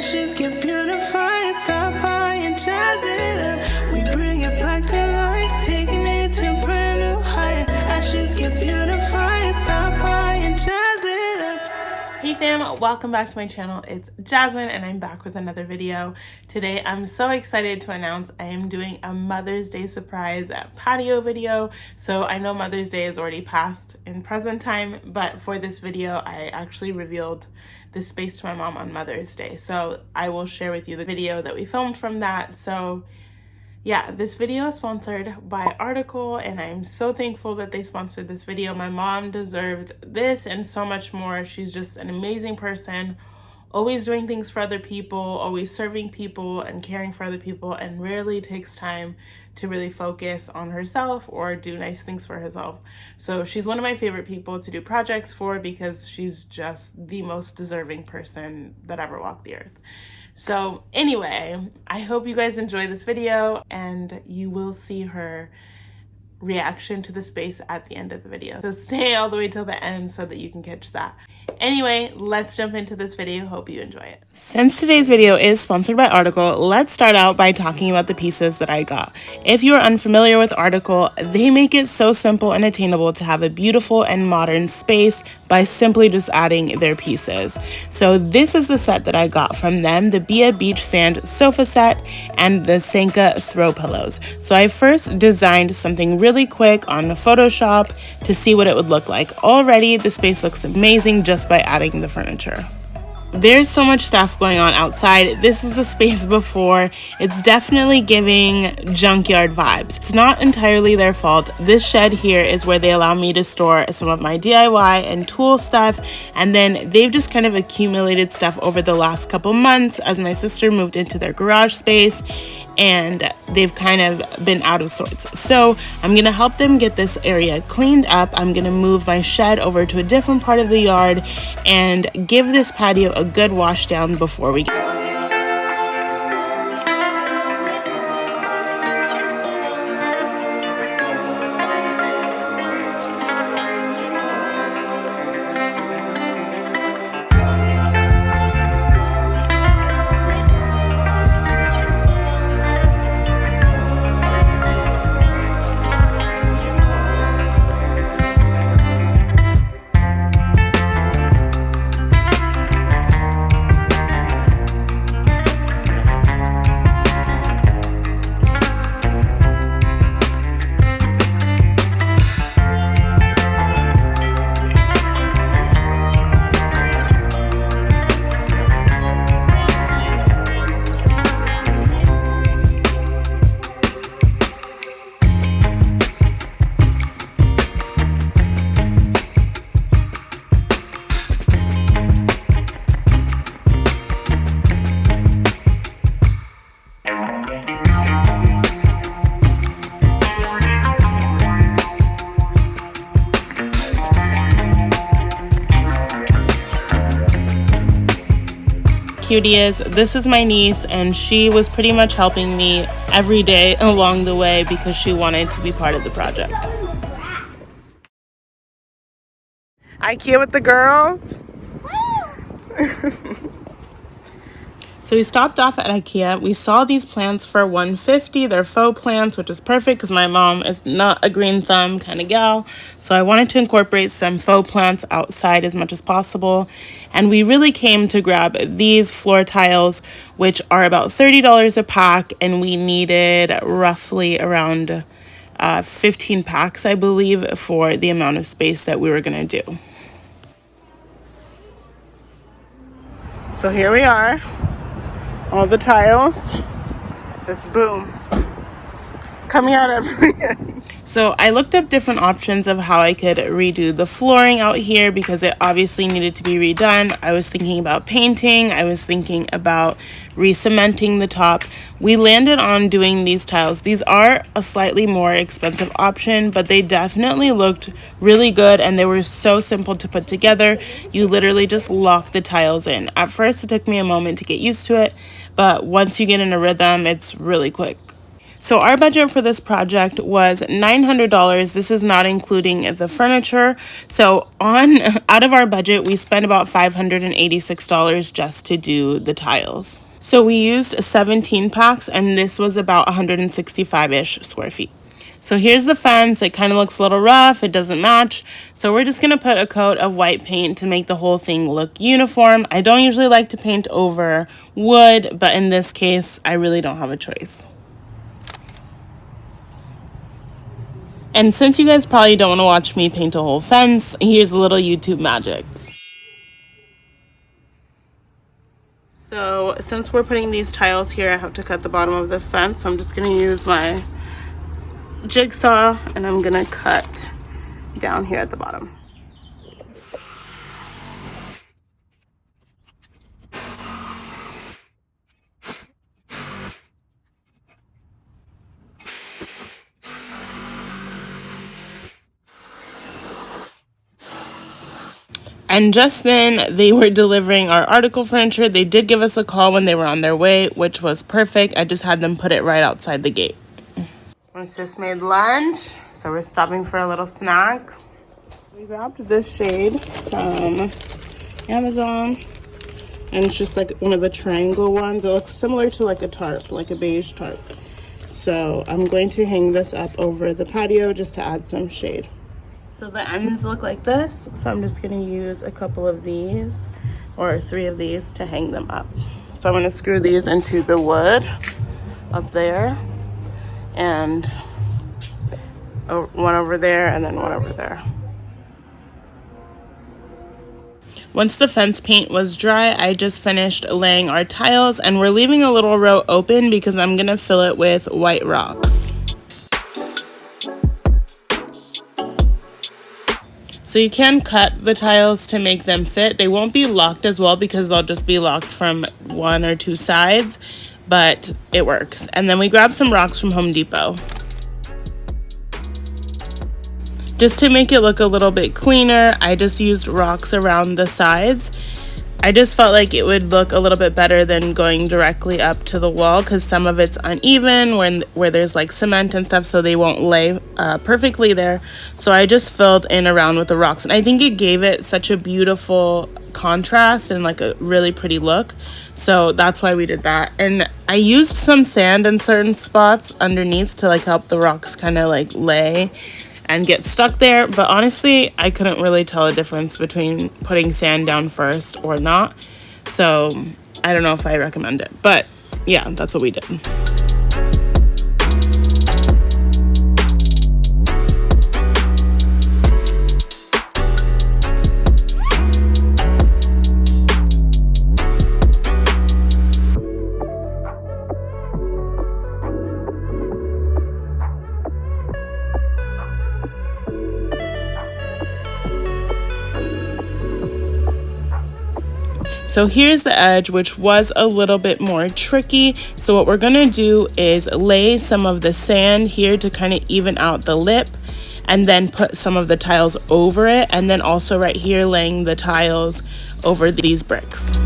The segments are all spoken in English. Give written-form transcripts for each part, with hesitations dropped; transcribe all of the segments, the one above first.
Ashes get beautified, stop by and jazz it up. We bring it back to life, taking it to brand new heights. Ashes get beautified, stop by and jazz it up. Hey fam, welcome back to my channel. It's Jasmine and I'm back with another video. Today I'm so excited to announce I am doing a Mother's Day surprise patio video. So I know Mother's Day is already past in present time, but for this video I actually revealed this space to my mom on Mother's Day. So I will share with you the video that we filmed from that. So yeah, this video is sponsored by Article and I'm so thankful that they sponsored this video. My mom deserved this and so much more. She's just an amazing person, always doing things for other people, always serving people and caring for other people, and rarely takes time to really focus on herself or do nice things for herself. So she's one of my favorite people to do projects for because she's just the most deserving person that ever walked the earth. So anyway, I hope you guys enjoy this video and you will see her reaction to the space at the end of the video. So stay all the way till the end so that you can catch that. Anyway, let's jump into this video. Hope you enjoy it. Since today's video is sponsored by Article, let's start out by talking about the pieces that I got. If you are unfamiliar with Article, they make it so simple and attainable to have a beautiful and modern space by simply just adding their pieces. So this is the set that I got from them, the Bia Beach Sand sofa set and the Sanka throw pillows. So I first designed something really quick on Photoshop to see what it would look like. Already the space looks amazing just by adding the furniture. There's so much stuff going on outside. This is the space before. It's definitely giving junkyard vibes. It's not entirely their fault. This shed here is where they allow me to store some of my DIY and tool stuff, and then they've just kind of accumulated stuff over the last couple months as my sister moved into their garage space and they've kind of been out of sorts. So I'm gonna help them get this area cleaned up. I'm gonna move my shed over to a different part of the yard and give this patio a good wash down before we go. Cutie is, this is my niece and she was pretty much helping me every day along the way because she wanted to be part of the project. IKEA with the girls. So we stopped off at IKEA. We saw these plants for $150. They're faux plants, which is perfect because my mom is not a green thumb kind of gal. So I wanted to incorporate some faux plants outside as much as possible. And we really came to grab these floor tiles, which are about $30 a pack. And we needed roughly around 15 packs, I believe, for the amount of space that we were going to do. So here we are. All the tiles, just boom, coming out everywhere. So I looked up different options of how I could redo the flooring out here because it obviously needed to be redone. I was thinking about painting. I was thinking about re-cementing the top. We landed on doing these tiles. These are a slightly more expensive option, but they definitely looked really good and they were so simple to put together. You literally just lock the tiles in. At first, it took me a moment to get used to it, but once you get in a rhythm, it's really quick. So our budget for this project was $900. This is not including the furniture. So out of our budget, we spent about $586 just to do the tiles. So we used 17 packs, and this was about 165-ish square feet. So here's the fence. It kind of looks a little rough. It doesn't match. So we're just going to put a coat of white paint to make the whole thing look uniform. I don't usually like to paint over wood, but in this case, I really don't have a choice. And since you guys probably don't want to watch me paint a whole fence, here's a little YouTube magic. So since we're putting these tiles here, I have to cut the bottom of the fence. So I'm just going to use my jigsaw and I'm going to cut down here at the bottom. And just then, they were delivering our article furniture. They did give us a call when they were on their way, which was perfect. I just had them put it right outside the gate. We just made lunch, so we're stopping for a little snack. We grabbed this shade from Amazon, and it's just like one of the triangle ones. It looks similar to like a tarp, like a beige tarp. So I'm going to hang this up over the patio just to add some shade. So the ends look like this, so I'm just going to use a couple of these or 3 of these to hang them up. So I'm going to screw these into the wood up there, and one over there and then one over there. Once the fence paint was dry, I just finished laying our tiles, and we're leaving a little row open because I'm going to fill it with white rocks. So you can cut the tiles to make them fit. They won't be locked as well because they'll just be locked from 1 or 2 sides, but it works. And then we grabbed some rocks from Home Depot. Just to make it look a little bit cleaner, I just used rocks around the sides. I just felt like it would look a little bit better than going directly up to the wall because some of it's uneven where there's like cement and stuff, so they won't lay perfectly there. So I just filled in around with the rocks, and I think it gave it such a beautiful contrast and like a really pretty look. So that's why we did that. And I used some sand in certain spots underneath to like help the rocks kind of like lay and get stuck there, but honestly I couldn't really tell a difference between putting sand down first or not, so I don't know if I recommend it, but yeah, that's what we did. So here's the edge, which was a little bit more tricky. So what we're gonna do is lay some of the sand here to kind of even out the lip, and then put some of the tiles over it, and then also right here laying the tiles over these bricks.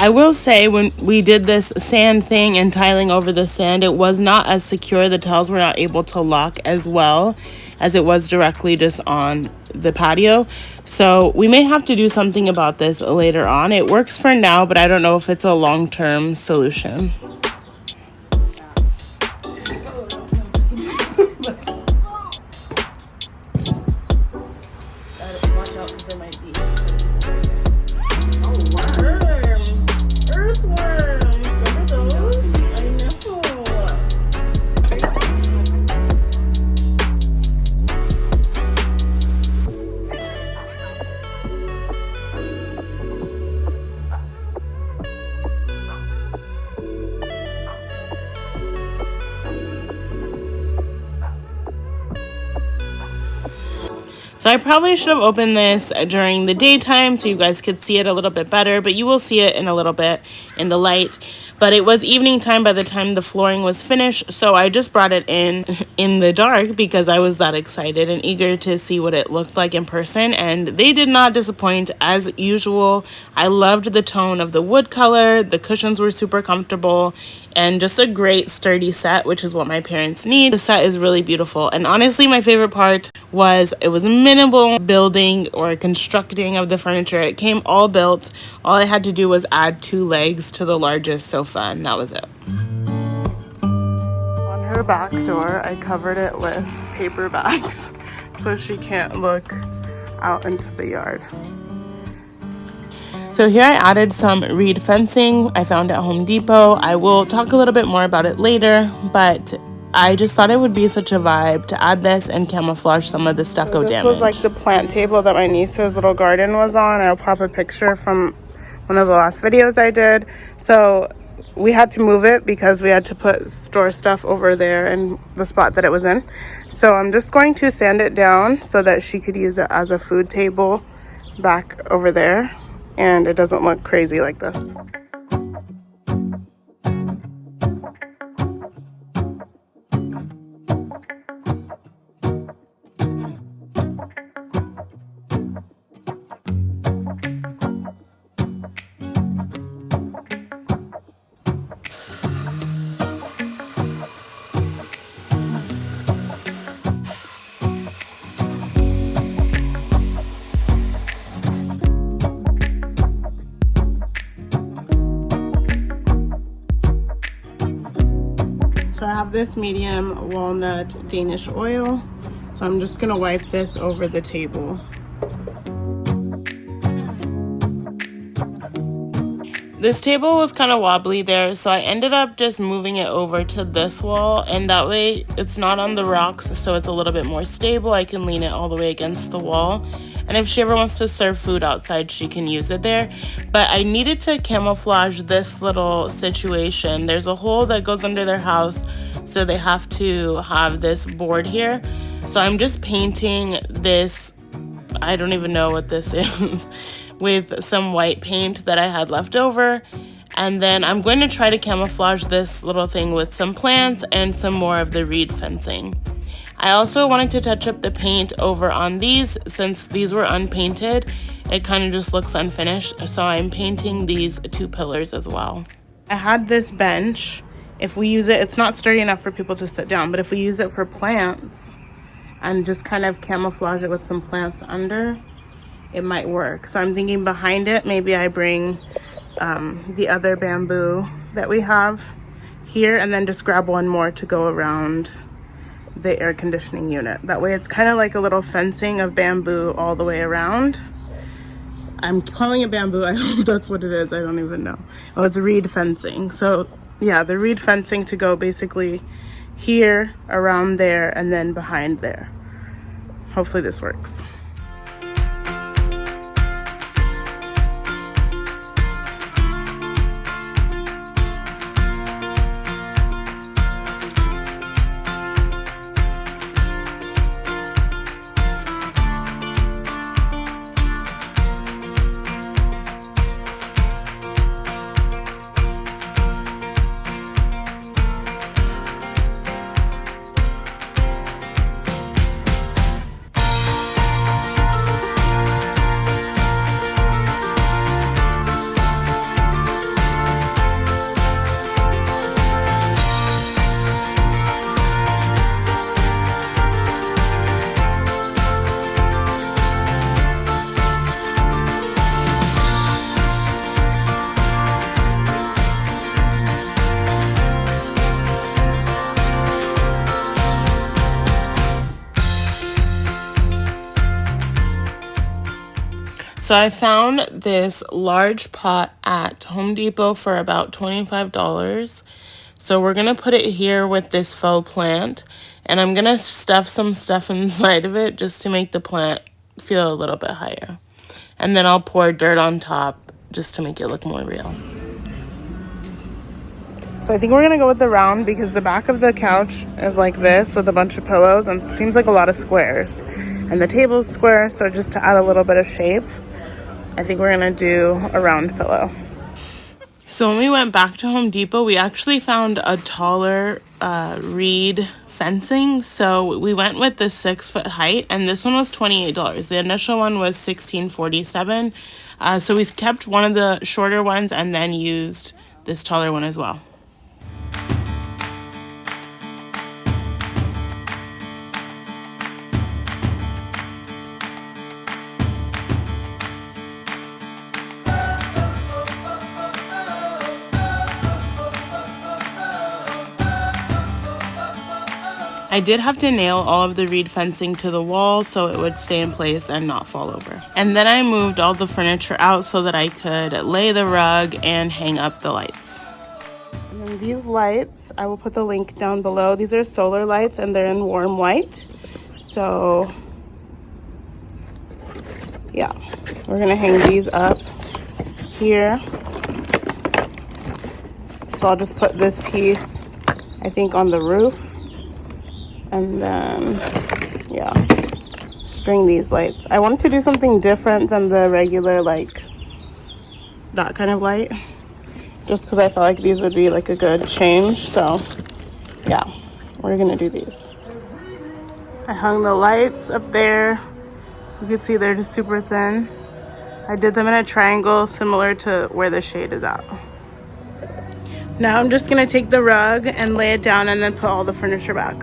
I will say when we did this sand thing and tiling over the sand, it was not as secure. The tiles were not able to lock as well as it was directly just on the patio. So we may have to do something about this later on. It works for now, but I don't know if it's a long-term solution. Watch out because there might be earthworms. Remember those? I know. So I probably should have opened this during the daytime so you guys could see it a little bit better, but you will see it in a little bit in the light. But it was evening time by the time the flooring was finished, so I just brought it in the dark because I was that excited and eager to see what it looked like in person, and they did not disappoint as usual. I loved the tone of the wood color, the cushions were super comfortable, and just a great sturdy set, which is what my parents need. The set is really beautiful, and honestly my favorite part was it was minimal building or constructing of the furniture. It came all built. All I had to do was add 2 legs to the largest sofa, and that was it. On her back door, I covered it with paper bags so she can't look out into the yard. So here I added some reed fencing I found at Home Depot. I will talk a little bit more about it later, but I just thought it would be such a vibe to add this and camouflage some of the stucco damage. This was like the plant table that my niece's little garden was on. I'll pop a picture from one of the last videos I did. So we had to move it because we had to store stuff over there in the spot that it was in. So I'm just going to sand it down so that she could use it as a food table back over there, and it doesn't look crazy like this. So I have this medium walnut Danish oil. So I'm just gonna wipe this over the table. This table was kind of wobbly there, so I ended up just moving it over to this wall, and that way it's not on the rocks, so it's a little bit more stable. I can lean it all the way against the wall, and if she ever wants to serve food outside, she can use it there. But I needed to camouflage this little situation. There's a hole that goes under their house, so they have to have this board here. So I'm just painting this, I don't even know what this is, with some white paint that I had left over. And then I'm going to try to camouflage this little thing with some plants and some more of the reed fencing. I also wanted to touch up the paint over on these since these were unpainted. It kind of just looks unfinished, so I'm painting these 2 pillars as well. I had this bench. If we use it, it's not sturdy enough for people to sit down, but if we use it for plants and just kind of camouflage it with some plants under, it might work. So I'm thinking behind it, maybe I bring the other bamboo that we have here and then just grab one more to go around the air conditioning unit. That way it's kind of like a little fencing of bamboo all the way around. I'm calling it bamboo. I hope that's what it is. I don't even know. Oh, it's reed fencing. So yeah, the reed fencing to go basically here, around there, and then behind there. Hopefully this works. So I found this large pot at Home Depot for about $25. So we're gonna put it here with this faux plant, and I'm gonna stuff some stuff inside of it just to make the plant feel a little bit higher. And then I'll pour dirt on top just to make it look more real. So I think we're gonna go with the round because the back of the couch is like this with a bunch of pillows and it seems like a lot of squares. And the table's square, so just to add a little bit of shape, I think we're gonna do a round pillow. So when we went back to Home Depot, we actually found a taller reed fencing. So we went with the 6 foot height, and this one was $28. The initial one was $16.47. So we kept one of the shorter ones and then used this taller one as well. I did have to nail all of the reed fencing to the wall so it would stay in place and not fall over. And then I moved all the furniture out so that I could lay the rug and hang up the lights. And then these lights, I will put the link down below. These are solar lights and they're in warm white. So yeah, we're gonna hang these up here. So I'll just put this piece, I think, on the roof. And then, yeah, string these lights. I wanted to do something different than the regular, like, that kind of light. Just because I felt like these would be, like, a good change. So, yeah, we're going to do these. I hung the lights up there. You can see they're just super thin. I did them in a triangle similar to where the shade is at. Now I'm just going to take the rug and lay it down and then put all the furniture back.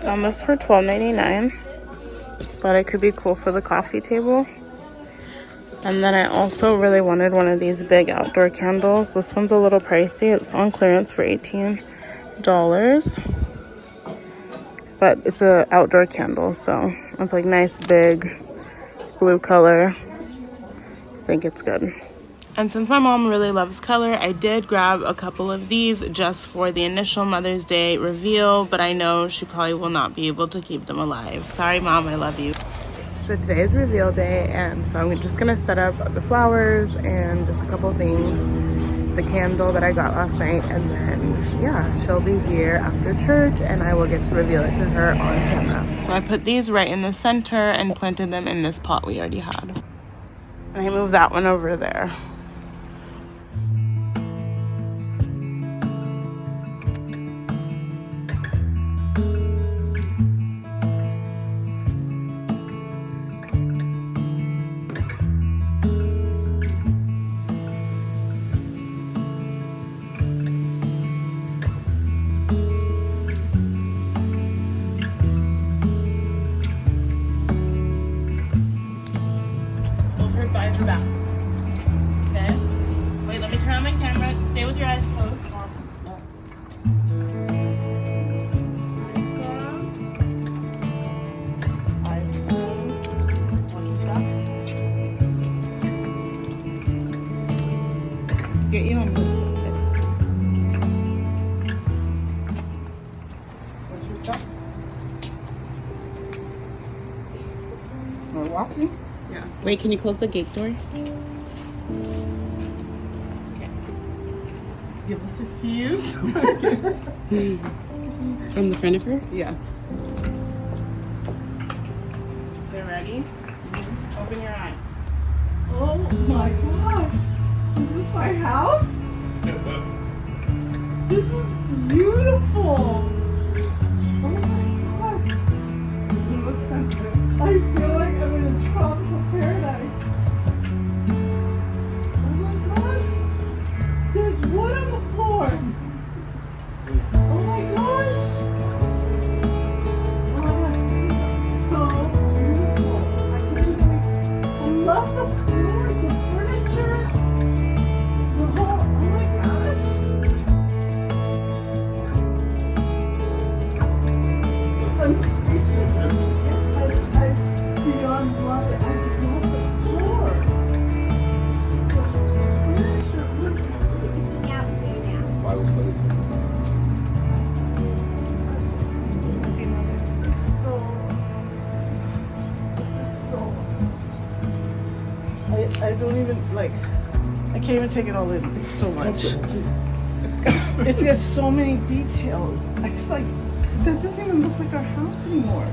Found this for $12.99. Thought it could be cool for the coffee table. And then I also really wanted one of these big outdoor candles. This one's a little pricey. It's on clearance for $18. But it's a outdoor candle, so it's like nice big blue color. I think it's good. And since my mom really loves color, I did grab a couple of these just for the initial Mother's Day reveal, but I know she probably will not be able to keep them alive. Sorry, Mom, I love you. So today is reveal day, and so I'm just gonna set up the flowers and just a couple things, the candle that I got last night, and then, yeah, she'll be here after church, and I will get to reveal it to her on camera. So I put these right in the center and planted them in this pot we already had. And I moved that one over there. Back. Okay. Wait, let me turn on my camera. Stay with your eyes closed. Eyes closed. Watch your step. Get you on this. Watch your step. We're walking. Yeah. Wait, can you close the gate door? Okay. Give us a fuse. From the front of her? Yeah. They're ready? Mm-hmm. Open your eyes. Oh my gosh. Is this my house? This is beautiful. Oh my gosh. I feel like I'm in a tropical paradise. Oh my gosh. There's wood on the floor. Oh my gosh. Oh my gosh, this is so beautiful. I can't even, I love the floor, the furniture, the whole, oh my gosh. don't even, like, I can't even take it all in. It's so much. It's got so many details. I just like, that doesn't even look like our house anymore.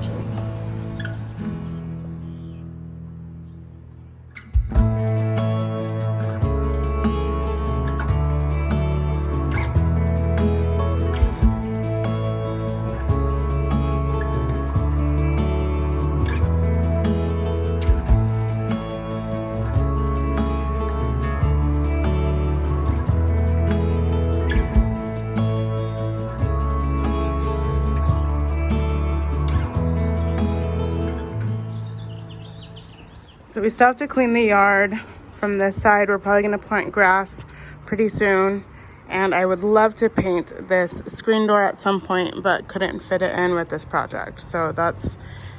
So we still have to clean the yard from this side. We're probably gonna plant grass pretty soon. And I would love to paint this screen door at some point, but couldn't fit it in with this project. So that's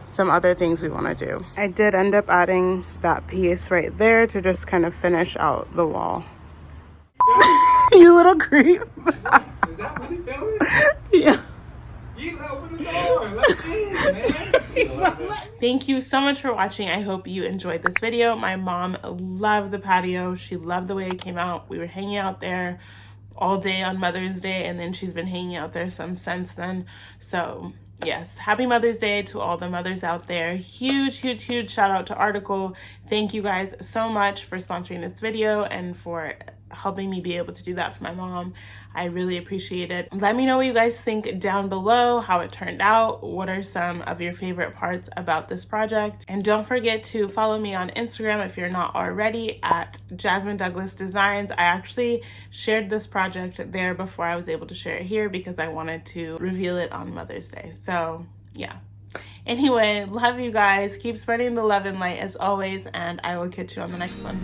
some other things we wanna do. I did end up adding that piece right there to just kind of finish out the wall. You little creep. Is that what he doing? Yeah. You open the door. Let's in, man. Thank you so much for watching. I hope you enjoyed this video. My mom loved the patio. She loved the way it came out. We were hanging out there all day on Mother's Day, and then she's been hanging out there since then. So yes, happy Mother's Day to all the mothers out there. Huge shout out to Article. Thank you guys so much for sponsoring this video and for helping me be able to do that for my mom. I really appreciate it. Let me know what you guys think down below, how it turned out. What are some of your favorite parts about this project? And don't forget to follow me on Instagram if you're not already at Jasmine Douglas Designs. I actually shared this project there before I was able to share it here because I wanted to reveal it on Mother's Day. So yeah. Anyway, love you guys. Keep spreading the love and light as always, and I will catch you on the next one.